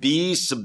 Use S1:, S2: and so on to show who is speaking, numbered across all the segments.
S1: $20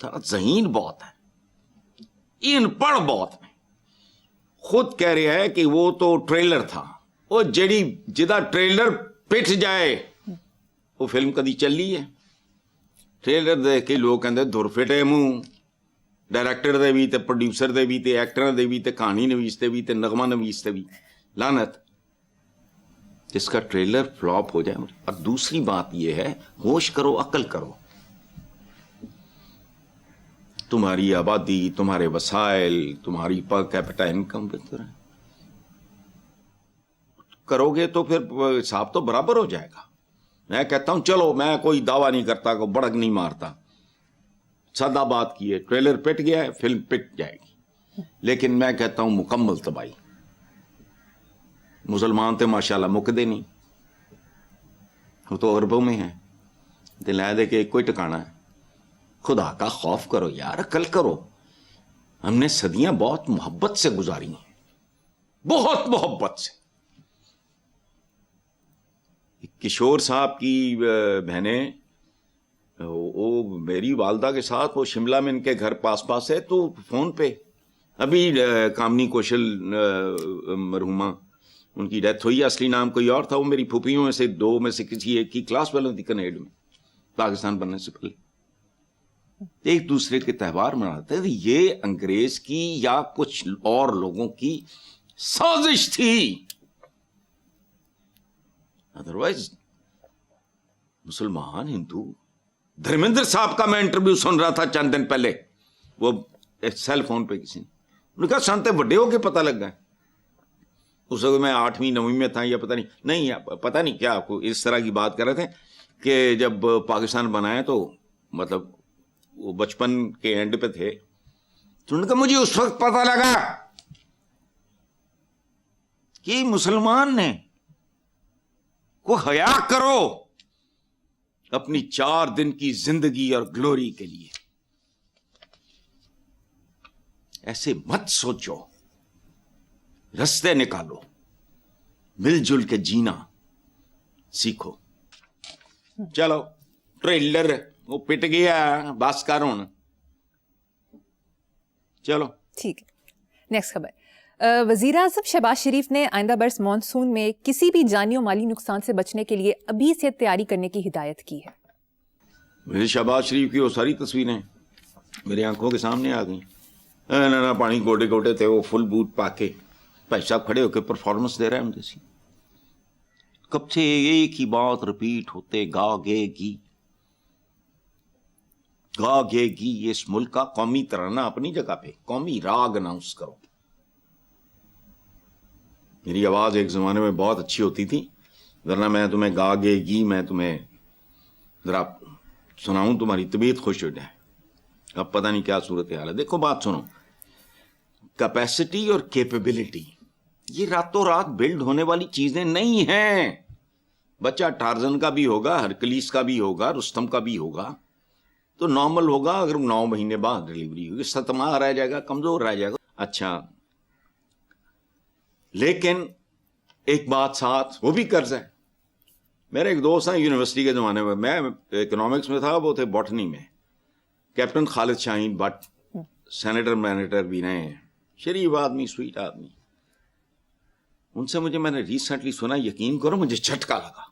S1: تھا ذہین بہت ہے, ان پڑھ بہت میں. خود کہہ رہا ہے کہ وہ تو ٹریلر تھا, وہ جڑی جدا ٹریلر پٹ جائے وہ فلم کدی چلی ہے. ٹریلر دیکھ کے لوگ کہتے دھر فٹے منہ, ڈائریکٹر دے بھی تے پروڈیوسر دے بھی تے ایکٹر دے بھی تے کہانی نویس دے بھی تے نغمہ نویس دے بھی. لعنت جس کا ٹریلر فلاپ ہو جائے. اور دوسری بات یہ ہے, ہوش کرو, عقل کرو. تمہاری آبادی, تمہارے وسائل, تمہاری پر کیپٹا انکم بہتر ہے, کرو گے تو پھر حساب تو برابر ہو جائے گا. میں کہتا ہوں چلو, میں کوئی دعویٰ نہیں کرتا, کوئی بڑک نہیں مارتا, سادہ بات کی ہے, ٹریلر پٹ گیا ہے, فلم پٹ جائے گی. لیکن میں کہتا ہوں مکمل تباہی. مسلمان تے ماشاءاللہ مکدے نہیں, وہ تو اربوں میں ہیں. دل دے کے کوئی ٹکانا ہے. خدا کا خوف کرو یار, عقل کرو. ہم نے صدیاں بہت محبت سے گزاری ہیں, بہت محبت سے. کشور صاحب کی بہنیں, وہ میری والدہ کے ساتھ, وہ شملہ میں ان کے گھر پاس پاس ہے, تو فون پہ ابھی کامنی کوشل مرحومہ, ان کی ڈیتھ ہوئی, اصلی نام کوئی اور تھا. وہ میری پھوپھیوں میں سے دو میں سے کسی ایک کی کلاس والوں تھی کنیڈ میں, پاکستان بننے سے پہلے. ایک دوسرے کے تہوار مناتے تھے. یہ انگریز کی یا کچھ اور لوگوں کی سازش تھی. ادروائز مسلمان ہندو. دھرمیندر صاحب کا میں انٹرویو سن رہا تھا چند دن پہلے, وہ سیل فون پہ کسی نے, انہوں نے کہا سنتے بڑے ہو کے پتہ لگ گئے. اس وقت میں 8ویں 9ویں میں تھا, یا پتہ پتہ نہیں کیا, آپ کو اس طرح کی بات کر رہے تھے کہ جب پاکستان بنایا تو مطلب وہ بچپن کے اینڈ پہ تھے, تو انہوں نے کہا مجھے اس وقت پتہ لگا کہ مسلمان نے کو حیا کرو اپنی 4 دن کی زندگی اور گلوری کے لیے. ایسے مت سوچو, رستے نکالو, مل جل کے جینا سیکھو. چلو ٹریلر وہ پٹ گیا, بس کر ہوں. چلو
S2: ٹھیک ہے. نیکسٹ خبر. وزیر اعظم شہباز شریف نے آئندہ برس مانسون میں کسی بھی جانی و مالی نقصان سے بچنے کے لیے ابھی سے تیاری کرنے کی ہدایت کی ہے.
S1: میرے شہباز شریف کی وہ ساری تصویریں میری آنکھوں کے سامنے آ گئیں. نا پانی گوٹے گوٹے تھے, وہ فل بوٹ پا کے بھائی صاحب کھڑے ہو کے پرفارمنس دے رہے ہیں ہم جیسی. کب سے ایک ہی بات رپیٹ ہوتے, گاگے گی گاگے گی. یہ اس ملک کا قومی ترانہ اپنی جگہ پہ, قومی راگ اناؤنس کرو. میری آواز ایک زمانے میں بہت اچھی ہوتی تھی, ورنہ میں تمہیں گاگے گی, میں تمہیں ذرا سناؤں تمہاری طبیعت خوش ہو جائے. اب پتہ نہیں کیا صورت حال ہے. دیکھو بات سنو, کیپیسٹی اور کیپیبلٹی یہ راتوں رات بلڈ ہونے والی چیزیں نہیں ہیں. بچہ ٹارزن کا بھی ہوگا, ہرکلیس کا بھی ہوگا, رستم کا بھی ہوگا, تو نارمل ہوگا. اگر 9 مہینے بعد ڈلیوری ہوگی, ستما رہ جائے گا, کمزور رہ جائے گا. اچھا, لیکن ایک بات ساتھ, وہ بھی قرض ہے. میرے ایک دوست ہیں یونیورسٹی کے زمانے میں اکنامکس میں تھا, وہ تھے باٹنی میں, کیپٹن خالد شاہین بٹ, سینیٹر مینیٹر بھی رہے ہیں, شریف آدمی, سویٹ آدمی. ان سے میں نے ریسنٹلی سنا, یقین کرو مجھے جھٹکا لگا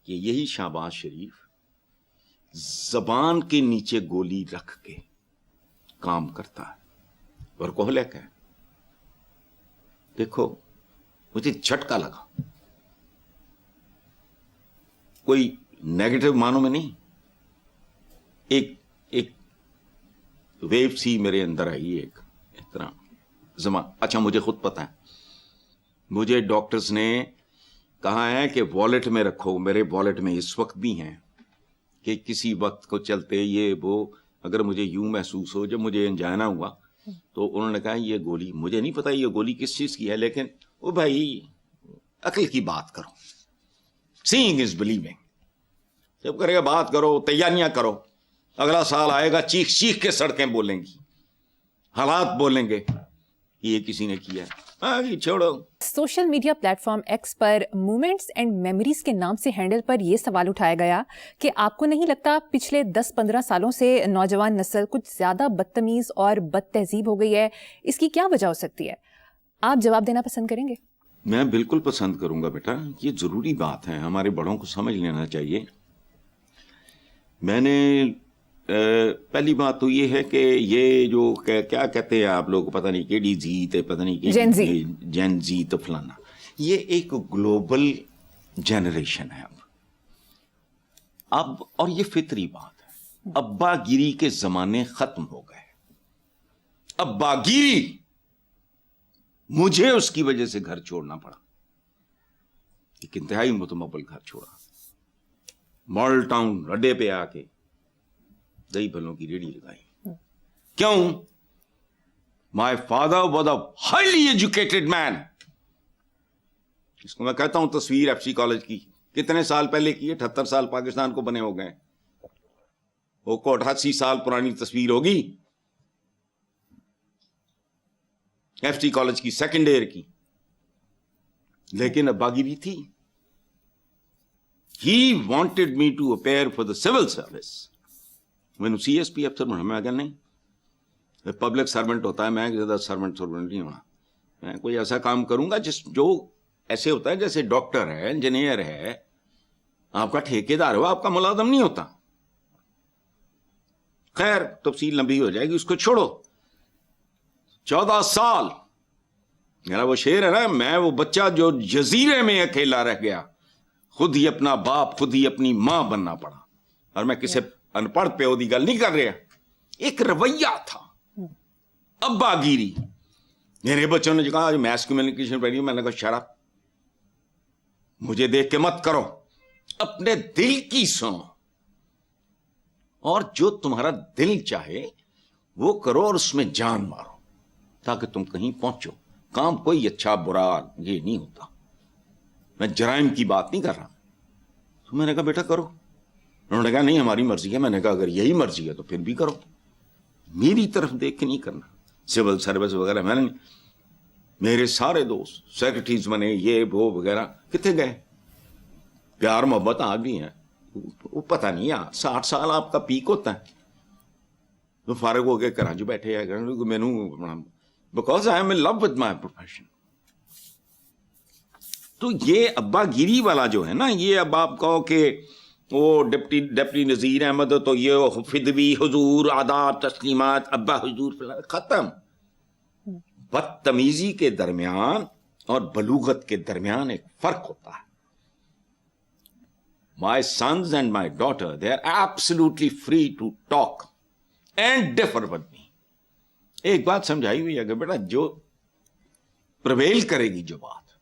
S1: کہ یہی شہباز شریف زبان کے نیچے گولی رکھ کے کام کرتا ہے, ورکوہولک ہے. دیکھو مجھے جھٹکا لگا, کوئی نیگیٹو معنوں میں نہیں. ایک ویو سی میرے اندر آئی, ایک طرح زمان. اچھا مجھے خود پتا ہے, مجھے ڈاکٹرز نے کہا ہے کہ والیٹ میں رکھو. میرے والیٹ میں اس وقت بھی ہیں کہ کسی وقت کو چلتے یہ وہ, اگر مجھے یوں محسوس ہو, جب مجھے انجائنا ہوا تو انہوں نے کہا یہ گولی, مجھے نہیں پتا یہ گولی کس چیز کی ہے, لیکن وہ بھائی عقل کی بات کرو. سینگ از بلیونگ. جب کرے گا بات کرو, تیاریاں کرو. اگلا سال آئے گا, چیخ چیخ کے سڑکیں بولیں گی, حالات بولیں گے یہ کسی نے کیا ہے. چھوڑو.
S2: Social media plate form x per moments and memories کے نام سے ہینڈل پر یہ سوال اٹھایا گیا کہ آپ کو نہیں لگتا پچھلے 10-15 سالوں سے نوجوان نسل کچھ زیادہ بدتمیز اور بد تہذیب ہو گئی ہے؟ اس کی کیا وجہ ہو سکتی ہے؟ آپ جواب دینا پسند کریں گے؟
S1: میں بالکل پسند کروں گا بیٹا. یہ ضروری بات ہے, ہمارے بڑوں کو سمجھ لینا چاہیے. میں نے پہلی بات تو یہ ہے کہ یہ جو کیا کہتے ہیں آپ لوگ, پتہ نہیں کیڈی زی تے پتہ نہیں جین زی تو فلانا, یہ ایک گلوبل جنریشن ہے اب اور یہ فطری بات ہے. ابا گیری کے زمانے ختم ہو گئے. ابا گیری, مجھے اس کی وجہ سے گھر چھوڑنا پڑا, ایک انتہائی متمول گھر چھوڑا, ماڈل ٹاؤن اڈے پہ آ کے دہی بھلوں کی ریڑھی لگائی. کیوں؟ My father was a highly educated man. اس کو میں کہتا ہوں تصویر ایف سی کالج کی, کتنے سال پہلے کی ہے؟ 78 سال پاکستان کو بنے ہو گئے. وہ کو 88 سال پرانی تصویر ہوگی ایف سی کالج کی سیکنڈ ایئر کی, لیکن اباگیری تھی. He wanted me to appear for the civil service. میں سی ایس پی افسر بنا, میں کہا نہیں, پبلک سرونٹ ہوتا ہے, میں زیادہ سرونٹ نہیں ہونا. میں کوئی ایسا کام کروں گا جو ایسے ہوتا ہے جیسے ڈاکٹر ہے, انجینئر ہے, آپ کا ٹھیکیدار ہو, آپ کا ملازم نہیں ہوتا. خیر تفصیل لمبی ہو جائے گی, اس کو چھوڑو. 14 سال میرا وہ شعر ہے نا, میں وہ بچہ جو جزیرے میں اکیلا رہ گیا, خود ہی اپنا باپ خود ہی اپنی ماں بننا پڑا. اور میں کسی ان پڑھ پہ دی گل نہیں کر رہا, ایک رویہ تھا ابا گیری. میرے بچوں نے کہا میس کمیونیکیشن پڑھی, میں نے کہا شراب, مجھے دیکھ کے مت کرو, اپنے دل کی سنو, اور جو تمہارا دل چاہے وہ کرو اور اس میں جان مارو تاکہ تم کہیں پہنچو. کام کوئی اچھا برا یہ نہیں ہوتا, میں جرائم کی بات نہیں کر رہا. تو میں نے کہا بیٹا کرو. انہوں نے کہا نہیں ہماری مرضی ہے. میں نے کہا اگر یہی مرضی ہے تو پھر بھی کرو, میری طرف دیکھ کے نہیں کرنا. سول سروس وغیرہ میں نے, میرے سارے دوست سیکرٹریز بنے, یہ وہ وغیرہ, کتنے گئے؟ پیار محبت آج بھی ہیں, وہ پتہ نہیں یار 60 سال آپ کا پیک ہوتا ہے تو فارغ ہو کے کراچی بیٹھے ہیں. Because I am in love with my profession. تو یہ ابا گیری والا جو ہے نا, یہ اب آپ کہو کہ وہ ڈپٹی نذیر احمد تو یہ فدوی حضور آداب تسلیمات ابا حضور ختم. بدتمیزی کے درمیان اور بلوغت کے درمیان ایک فرق ہوتا ہے. My sons and my daughter, they are absolutely free to talk and differ with me. ایک بات سمجھائی ہوئی ہے کہ بیٹا جو پرویل کرے گی, جو بات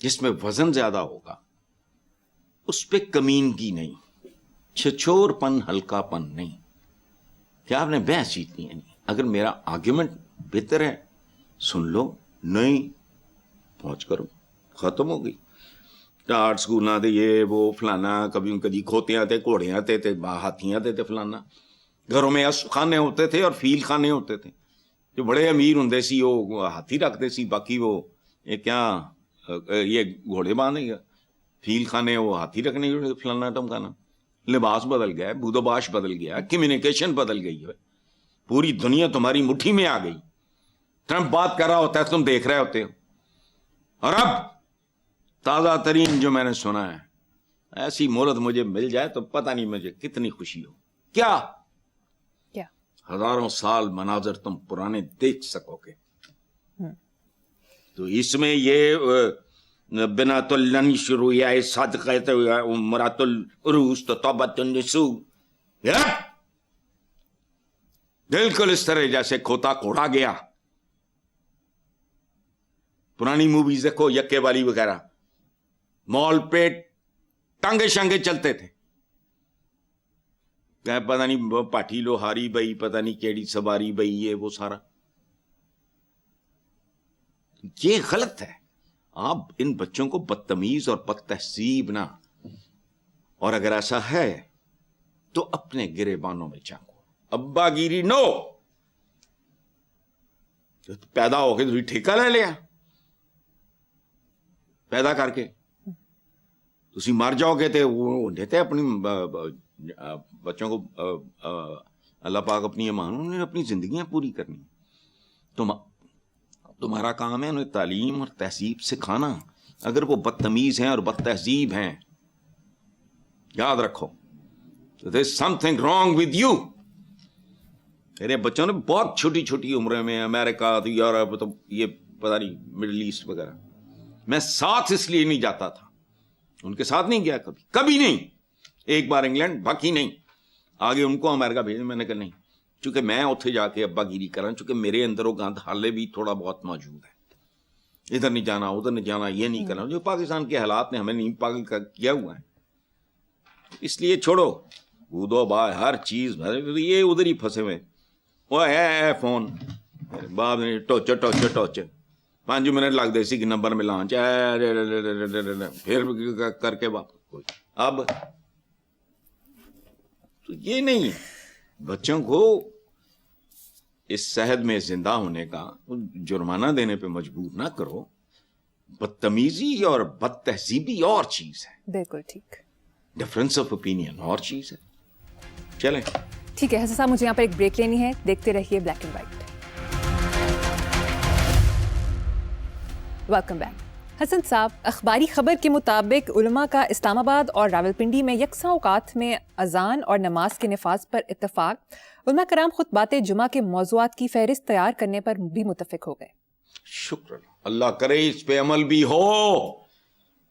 S1: جس میں وزن زیادہ ہوگا, اس پہ کمینگی نہیں, چھچور پن ہلکا پن نہیں. کیا آپ نے بحث جیتنی ہے؟ نہیں. اگر میرا آرگیومنٹ بہتر ہے سن لو, نہیں پہنچ کرو, ختم ہو گئی. ٹاٹ سکول دے یہ وہ فلانا, کبھی کھوتیاں تھے, گھوڑیاں تھے, ہاتھیاں تھے فلانا. گھروں میں خانے ہوتے تھے اور فیل خانے ہوتے تھے. جو بڑے امیر ہوں سی وہ ہاتھی رکھتے سی, باقی وہ یہ کیا یہ گھوڑے باندھے گا. فیل خانے وہ ہاتھی رکھنے فلانا ٹمکانا. لباس بدل گیا, بودوباش بدل گیا, کمیونیکیشن بدل گئی ہے, پوری دنیا تمہاری مٹھی میں آ گئی. ٹرمپ بات کر رہا ہوتا ہے تم دیکھ رہے ہوتے ہو. اور اب تازہ ترین جو میں نے سنا ہے, ایسی مہلت مجھے مل جائے تو پتہ نہیں مجھے کتنی خوشی ہو. کیا ہزاروں سال مناظر تم پرانے دیکھ سکو گے. تو اس میں یہ بنات الن شروع یا صدقہ مرات العروس تو توبۃ النسو, بالکل اس طرح جیسے کھوتا کوڑا گیا. پرانی موویز دیکھو, یکے والی وغیرہ, مال پہ ٹانگے شانگے چلتے تھے, پتہ نہیں پاٹھی لوہاری بئی, پتہ نہیں کیڑی سواری بئی, یہ وہ سارا. یہ غلط ہے. آپ ان بچوں کو بدتمیز اور بد تہذیب نہ, اور اگر ایسا ہے تو اپنے گریبانوں میں چاقو. ابا گیری نو, پیدا ہو کے ٹھیکہ لے لیا پیدا کر کے تسی مر جاؤ گے تو وہ دیتے اپنی بچوں کو اللہ پاک اپنی امان انہوں نے اپنی زندگیاں پوری کرنی. تمہارا کام ہے انہیں تعلیم اور تہذیب سکھانا. اگر وہ بدتمیز ہیں اور بد تہذیب ہیں یاد رکھو there is something wrong with you. میرے بچوں نے بہت چھوٹی چھوٹی عمریں میں امریکہ تو یورپ تو یہ پتہ نہیں مڈل ایسٹ وغیرہ میں ساتھ اس لیے نہیں جاتا تھا ان کے ساتھ نہیں گیا کبھی نہیں. ایک بار انگلینڈ باقی نہیں آگے ان کو امریکہ بھیجا. میں نے کہا نہیں چونکہ میں اتنے جا کے ابا گیری کراں چونکہ میرے اندر وہ گند حالے بھی تھوڑا بہت موجود ہے. ادھر نہیں جانا ادھر نہیں جانا یہ نہیں کرنا جو پاکستان کے حالات نے ہمیں نہیں پاگل کیا ہوا ہے. اس لیے چھوڑو کودو بھائی ہر چیز یہ ادھر ہی پھنسے ہوئے. وہ ہے فون باپ نے ٹوچ 5 منٹ لگ دے سی کہ نمبر میں لانچ پھر کر کے واپس. اب تو یہ نہیں بچوں کو اس صحت میں زندہ ہونے کا جرمانہ دینے پہ مجبور نہ کرو. بدتمیزی اور بد تہذیبی اور چیز ہے.
S2: بالکل ٹھیک.
S1: ڈفرینس آف اوپینین اور چیز ہے. چلیں
S2: ٹھیک ہے حسن صاحب مجھے یہاں پر ایک بریک لینی ہے. دیکھتے رہیے black and white. Welcome back. Hasan صاحب اخباری خبر کے مطابق علماء کا اسلام آباد اور راولپنڈی میں یکساں اوقات میں اذان اور نماز کے نفاذ پر اتفاق. علماء کرام خطبات جمعہ کے موضوعات کی فہرست تیار کرنے پر بھی متفق ہو گئے.
S1: شکر اللہ کرے اس پہ عمل بھی ہو.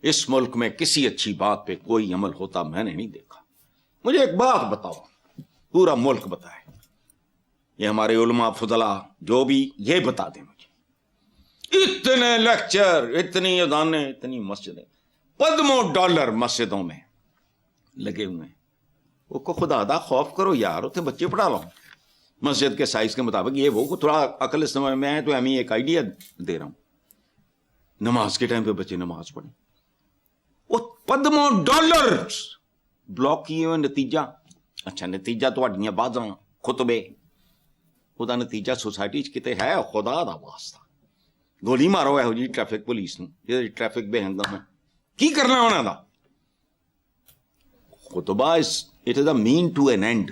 S1: اس ملک میں کسی اچھی بات پہ کوئی عمل ہوتا میں نے نہیں دیکھا. مجھے ایک بات بتاؤ پورا ملک بتائے یہ ہمارے علماء فضلاء جو بھی یہ بتا دیں مجھے اتنے لیکچر اتنی اذانیں اتنی مسجدیں $5 مسجدوں میں لگے ہوئے ہیں. وہ کو خدا دا خوف کرو یار اتنے بچے پڑھا لو مسجد کے سائز کے مطابق. یہ وہ تھوڑا عقل استعمال میں تو ہمیں ایک آئیڈیا دے رہا ہوں. نماز کے ٹائم پہ بچے نماز پڑھیں وہ $5 بلاک کیے ہوئے. نتیجہ اچھا نتیجہ تو اڈیاں بازاں خطبے خدا نتیجہ سوسائٹی کتے ہے خدا دا واسطہ. گولی مارو ہے جی ٹریفک پولیس نو یہ ٹریفک بے ہنگم ہے کی کرنا انہاں دا. خطبہ it is a mean to an end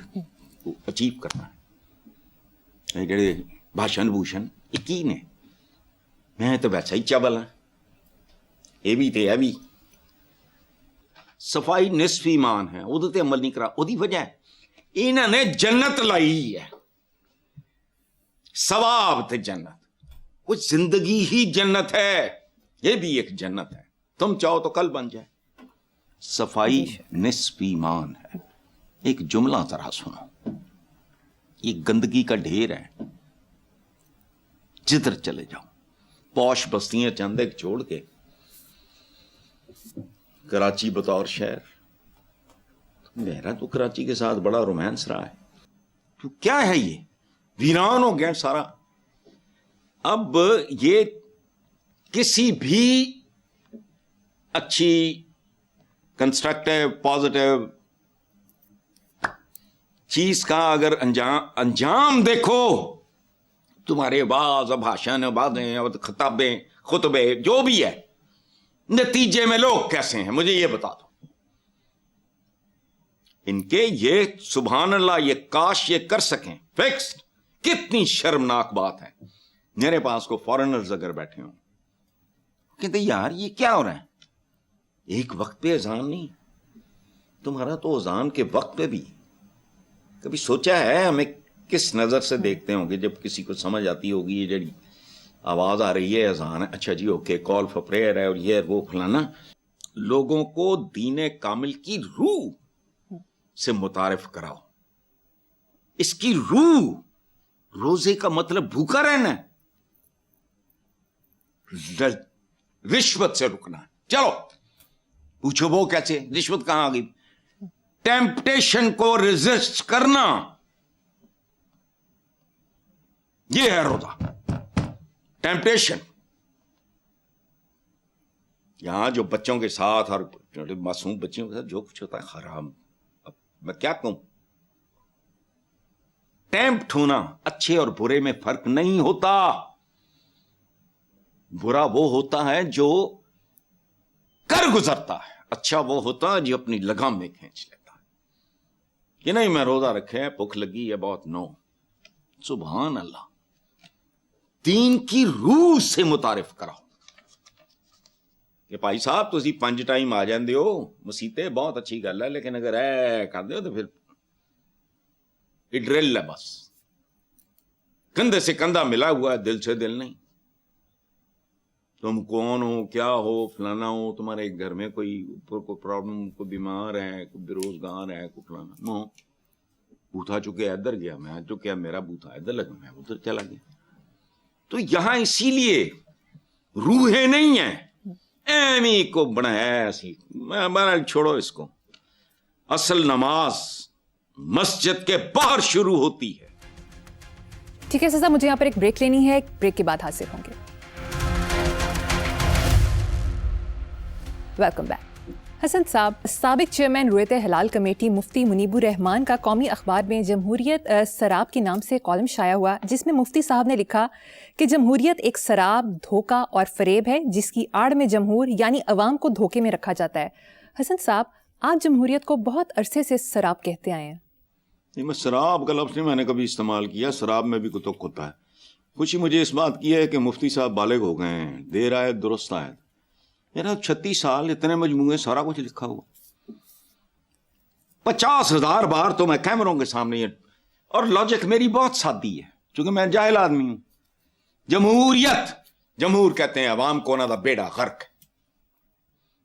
S1: achieve کرنا ہے. جڑے بھاشن بھوشن یہ کی نے میں تو ویسا ہی چبل ہاں یہ بھی تے ہے بھی. صفائی نصف ایمان ہے وہ تے عمل نہیں کرا. وہی وجہ ہے انہوں نے جنت لائی ہے ثواب تے جنت. وہ زندگی ہی جنت ہے یہ بھی ایک جنت ہے. تم چاہو تو کل بن جائے. صفائی نصف ایمان ہے. ایک جملہ ذرا سنو یہ گندگی کا ڈھیر ہے. جدھر چلے جاؤ پوش بستیاں چند ایک چھوڑ کے کراچی بطور شہر میرا تو کراچی کے ساتھ بڑا رومانس رہا ہے. تو کیا ہے یہ ویران ہو گیا سارا. اب یہ کسی بھی اچھی کنسٹرکٹیو پازیٹیو چیز کا اگر انجام دیکھو تمہارے بعض بھاشن باتیں خطابیں خطبے جو بھی ہے نتیجے میں لوگ کیسے ہیں مجھے یہ بتا دو. ان کے یہ سبحان اللہ یہ کاش یہ کر سکیں فکس. کتنی شرمناک بات ہے. میرے پاس کو فارنرز اگر بیٹھے ہوں کہتے یار یہ کیا ہو رہا ہے. ایک وقت پہ اذان نہیں تمہارا تو اذان کے وقت پہ بھی کبھی سوچا ہے ہمیں کس نظر سے دیکھتے ہوں گے جب کسی کو سمجھ آتی ہوگی یہ جڑی آواز آ رہی ہے اذان ہے اچھا جی اوکے کال فار پریئر ہے اور یہ وہ فلانا. لوگوں کو دین کامل کی روح سے متعارف کراؤ. اس کی روح روزے کا مطلب بھوکا رہنا ہے رشوت سے رکنا ہے. چلو پوچھو وہ کیسے رشوت کہاں آ گئی. ٹیمپٹیشن کو ریزسٹ کرنا یہ ہے روزہ. ٹیمپٹیشن یہاں جو بچوں کے ساتھ اور معصوم بچوں کے ساتھ جو کچھ ہوتا ہے حرام. اب میں کیا کہوں ٹیمپٹ ہونا اچھے اور برے میں فرق نہیں ہوتا. برا وہ ہوتا ہے جو کر گزرتا ہے, اچھا وہ ہوتا ہے جو اپنی لگام میں کھینچ لیتا ہے کہ نہیں میں روزہ رکھے, بھوک لگی ہے بہت, نو. سبحان اللہ, دین کی روح سے متعارف کراؤ کہ بھائی صاحب تسی 5 ٹائم آ جاندے ہو مسیتے, بہت اچھی گل ہے, لیکن اگر اے کر دے ہو تو پھر یہ ڈرل ہے, بس کندھے سے کندھا ملا ہوا ہے, دل سے دل نہیں. تم کون ہو, کیا ہو, فلانا ہو, تمہارے گھر میں کوئی پرابلم, کوئی بیمار ہے, کوئی بے روزگار ہے, کوئی فلانا, نو. بوتھا چکے ادھر گیا, میں چکیا میرا بوتھا ادھر لگا, میں ادھر چلا گیا. تو یہاں اسی لیے روحیں نہیں ہیں, ایمی کو بنایا ایسی. میں چھوڑو اس کو. اصل نماز مسجد کے باہر شروع ہوتی ہے.
S2: ٹھیک ہے سزا, مجھے یہاں پر ایک بریک لینی ہے, ایک بریک کے بعد حاصل ہوں گے. Welcome back. حسن صاحب, سابق چیئرمین رویت ہلال کمیٹی مفتی منیب الرحمان کا قومی اخبار میں جمہوریت سراب کے نام سے کالم شائع ہوا, جس میں مفتی صاحب نے لکھا کہ جمہوریت ایک سراب, دھوکہ اور فریب ہے جس کی آڑ میں جمہور یعنی عوام کو دھوکے میں رکھا جاتا ہے. حسن صاحب, آپ جمہوریت کو بہت عرصے سے سراب کہتے آئے ہیں.
S1: نہیں, میں شراب کا لفظ نہیں میں نے کبھی استعمال کیا, شراب میں بھی کتک ہوتا ہے. خوشی مجھے اس بات کی ہے کہ مفتی صاحب بالغ ہو گئے ہیں, دیر آئے درست آئے. میرا 36 سال, اتنے مجموعے, سارا کچھ لکھا ہوا, 50,000 بار تو میں کیمروں کے سامنے. اور لاجک میری بہت سادی ہے چونکہ میں جاہل آدمی ہوں. جمہوریت, جمہور کہتے ہیں عوام کو, نہ دا بیڑا غرق,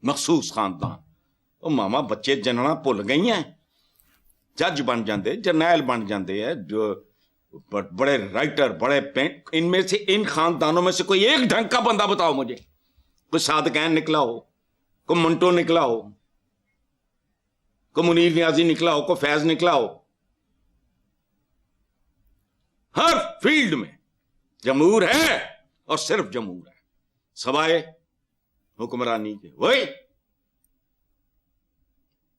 S1: مخصوص خاندان. او ماما بچے جننا بھول گئی ہیں, جج بن جاندے, جرنیل بن جاندے ہیں, جو بڑے رائٹر, بڑے پینٹ. ان میں سے, ان خاندانوں میں سے کوئی ایک ڈھنگ کا بندہ بتاؤ مجھے. کوئی صادقین نکلا ہو, کوئی منٹو نکلا ہو, کوئی منیر نیازی نکلا ہو, کوئی فیض نکلا ہو. ہر فیلڈ میں جمہور ہے اور صرف جمہور ہے, سوائے حکمرانی کے. وہی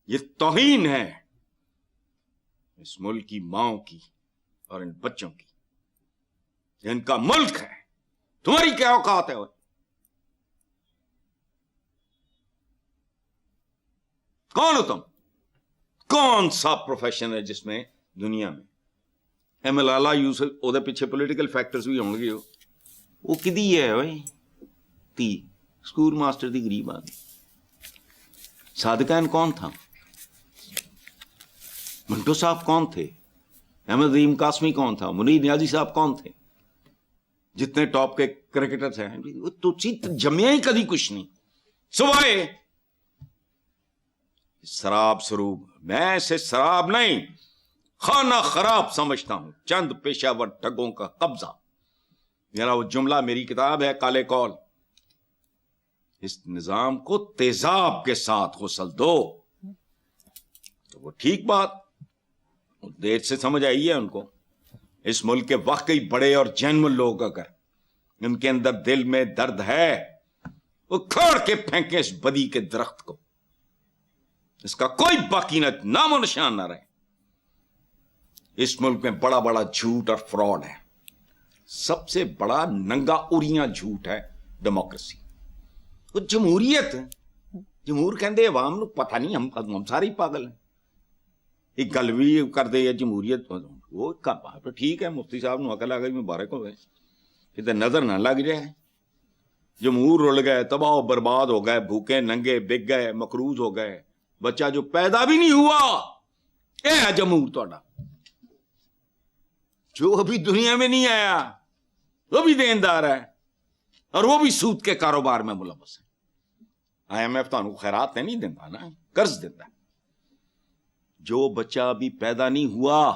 S1: یہ توہین ہے اس ملک کی ماؤں کی اور ان بچوں کی. ان کا ملک ہے, تمہاری کیا اوقات ہے؟ کون ہو تم؟ کون سا پروفیشن ہے جس میں دنیا میں ایم لالا یوسف, او دے پیچھے پولیٹیکل فیکٹرز بھی ہوں گے, وہ کدی ہے بھائی, تی سکول ماسٹر دی غریب آدمی. صادقین کون تھا؟ منٹو صاحب کون تھے؟ احمد رحیم قاسمی کون تھا؟ منیر نیازی صاحب کون تھے؟ جتنے ٹاپ کے کرکٹرز ہیں, تو جمعیاں ہی کدی کچھ نہیں, سوائے شراب سروب. میں اسے شراب نہیں, خانہ خراب سمجھتا ہوں, چند پیشہ ور ٹگوں کا قبضہ. میرا وہ جملہ میری کتاب ہے کالے کول, اس نظام کو تیزاب کے ساتھ غسل دو. تو وہ ٹھیک بات, دیر سے سمجھ آئی ہے ان کو. اس ملک کے واقعی بڑے اور جینول لوگ اگر ان کے اندر دل میں درد ہے, وہ کھوڑ کے پھینکے اس بدی کے درخت کو, اس کا کوئی باقی نام و نشان نہ رہے. اس ملک میں بڑا بڑا جھوٹ اور فراڈ ہے. سب سے بڑا ننگا اریاں جھوٹ ہے ڈیموکریسی. وہ جمہوریت, جمہور کہندے عوام نو پتہ نہیں, ہم سارے پاگل ہیں. ایک گل بھی کر دے جمہوریت, وہ ٹھیک ہے, مفتی صاحب نو عقل آ گئی, مبارک ہو گئے, کتے نظر نہ لگ جائے. جمہور رل گئے, تباہ و برباد ہو گئے, بھوکے ننگے بک گئے, مقروض ہو گئے. بچہ جو پیدا بھی نہیں ہوا, اے ہے جمہور تہاڈا. جو ابھی دنیا میں نہیں آیا وہ بھی دیندار ہے, اور وہ بھی سود کے کاروبار میں ملوث ہے. آئی ایم ایف تانوں خیرات نہیں دیتا نا, قرض دیتا ہے. جو بچہ ابھی پیدا نہیں ہوا,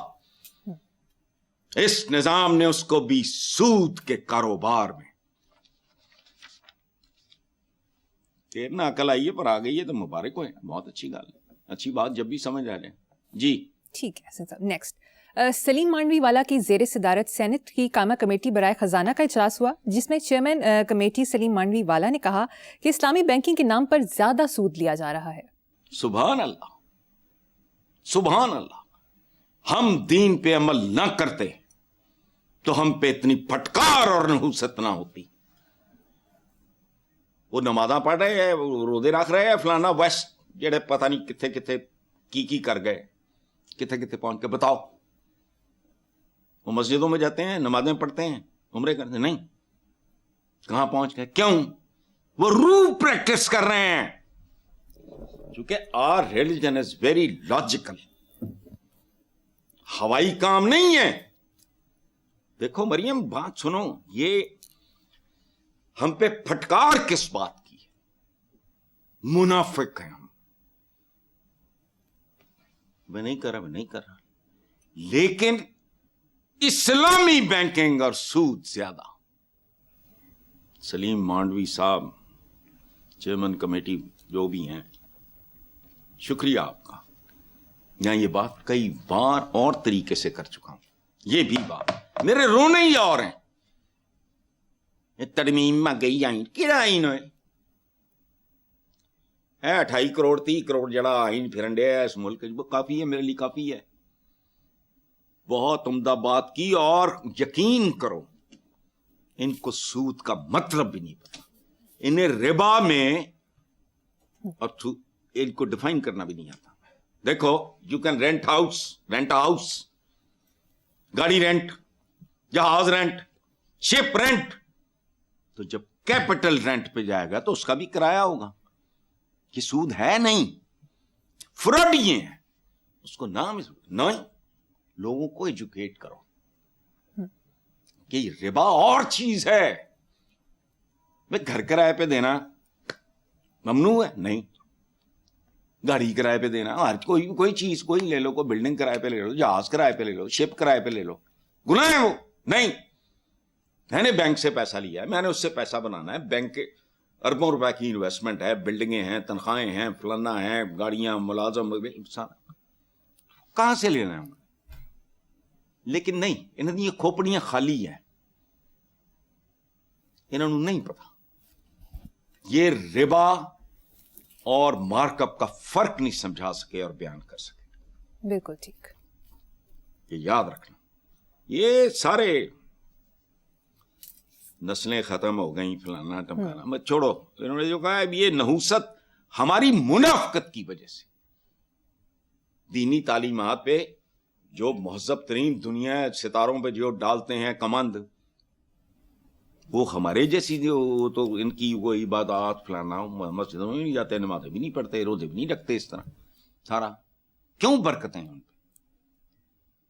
S1: اس نظام نے اس کو بھی سود کے کاروبار میں. دیر نہ عقل آئی ہے پر آ گئی ہے تو مبارک ہوئے, بہت اچھی گل ہے, اچھی بات جب بھی سمجھ آ جائے. جی
S2: ٹھیک ہے. نیکسٹ, سلیم مانڈوی والا کی زیر صدارت سینٹ کی قائمہ کمیٹی برائے خزانہ کا اجلاس ہوا, جس میں چیئرمین کمیٹی سلیم مانڈوی والا نے کہا کہ اسلامی بینکنگ کے نام پر زیادہ سود لیا جا رہا ہے.
S1: سبحان اللہ, سبحان اللہ. ہم دین پہ عمل نہ کرتے تو ہم پہ اتنی پھٹکار اور نحوست نہ ہوتی. وہ نمازاں پڑھ رہے ہیں, روزے رکھ رہے ہیں, فلانا ویسٹ جڑے پتہ نہیں کتنے کتنے کی کر گئے, کتنے کتنے پہنچ کے بتاؤ. وہ مسجدوں میں جاتے ہیں, نمازیں پڑھتے ہیں, عمرے کرتے ہیں, نہیں, کہاں پہنچ گئے؟ کیوں؟ وہ روح پریکٹس کر رہے ہیں. چونکہ our religion is very logical, ہوائی کام نہیں ہے. دیکھو مریم بات سنو, یہ ہم پہ پھٹکار کس بات کی ہے؟ منافق ہیں ہم. میں نہیں کر رہا, لیکن اسلامی بینکنگ اور سود زیادہ. سلیم مانڈوی صاحب چیئرمین کمیٹی جو بھی ہیں, شکریہ آپ کا. یہاں یہ بات کئی بار اور طریقے سے کر چکا ہوں. یہ بھی بات میرے رونے ہی اور ہیں. ترمیم میں گئی آئین کہڑا آئین ہے 28 کروڑ 30 کروڑ جڑا آئین پھرن ڈیا ہے اس ملک, وہ کافی ہے میرے لیے, کافی ہے. بہت عمدہ بات کی. اور یقین کرو ان کو سود کا مطلب بھی نہیں پتا, انہیں ربا میں اور ان کو ڈیفائن کرنا بھی نہیں آتا. دیکھو یو کین رینٹ ہاؤس, گاڑی رینٹ, جہاز رینٹ, شپ رینٹ. تو جب کیپٹل رینٹ پہ جائے گا تو اس کا بھی کرایہ ہوگا. یہ سود ہے نہیں, فراڈ یہ ہے. اس کو نام نہیں, لوگوں کو ایجوکیٹ کرو کہ ربا اور چیز ہے. میں گھر کرائے پہ دینا ممنوع ہے نہیں, گاڑی کرائے پہ دینا, کوئی چیز کوئی لے لو, کوئی بلڈنگ کرائے پہ لے لو, جہاز کرائے پہ لے لو, شپ کرائے پہ لے لو, گناہ ہے وہ نہیں. میں نے بینک سے پیسہ لیا ہے, میں نے اس سے پیسہ بنانا ہے. بینک کے اربوں روپے کی انویسٹمنٹ ہے, بلڈنگیں ہیں, تنخواہیں ہیں, فلانا ہیں, گاڑیاں, ملازم, کہاں سے لینا ہے؟ لیکن نہیں, انہوں نے یہ کھوپڑیاں خالی ہیں, انہوں نے نہیں پتا یہ ربا اور مارک اپ کا فرق نہیں سمجھا سکے اور بیان کر سکے.
S2: بالکل ٹھیک.
S1: یہ یاد رکھنا. یہ سارے نسلیں ختم ہو گئیں, فلانا ٹمکانا مت چھوڑو. انہوں نے جو کہا ہے یہ نحوست ہماری منافقت کی وجہ سے. دینی تعلیمات پہ جو مہذب ترین دنیا ستاروں پہ جو ڈالتے ہیں کمند, وہ ہمارے جیسی جو تو ان کی وہ عبادات فلانا, مسجدوں میں نہیں جاتے, نمازیں بھی نہیں پڑھتے, روزے بھی نہیں رکھتے. اس طرح سارا کیوں برکتیں ان پہ؟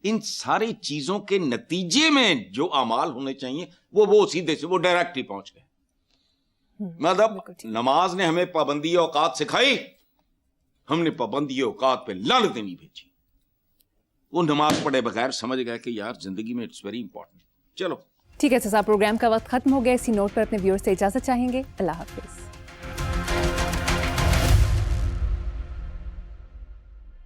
S1: ان ساری چیزوں کے نتیجے میں جو اعمال ہونے چاہیے وہ سیدھے سے وہ ڈائریکٹ ہی پہنچ گئے. مطلب نماز نے ہمیں پابندی اوقات سکھائی, ہم نے پابندی اوقات پہ لعنتیں نہیں بھیجی. وہ نماز پڑھے بغیر سمجھ گئے کہ یار زندگی میں اٹس ویری امپورٹنٹ. چلو
S2: ٹھیک ہے صاحب, پروگرام کا وقت ختم ہو گیا. اسی نوٹ پر اپنے ویور سے اجازت چاہیں گے. اللہ حافظ.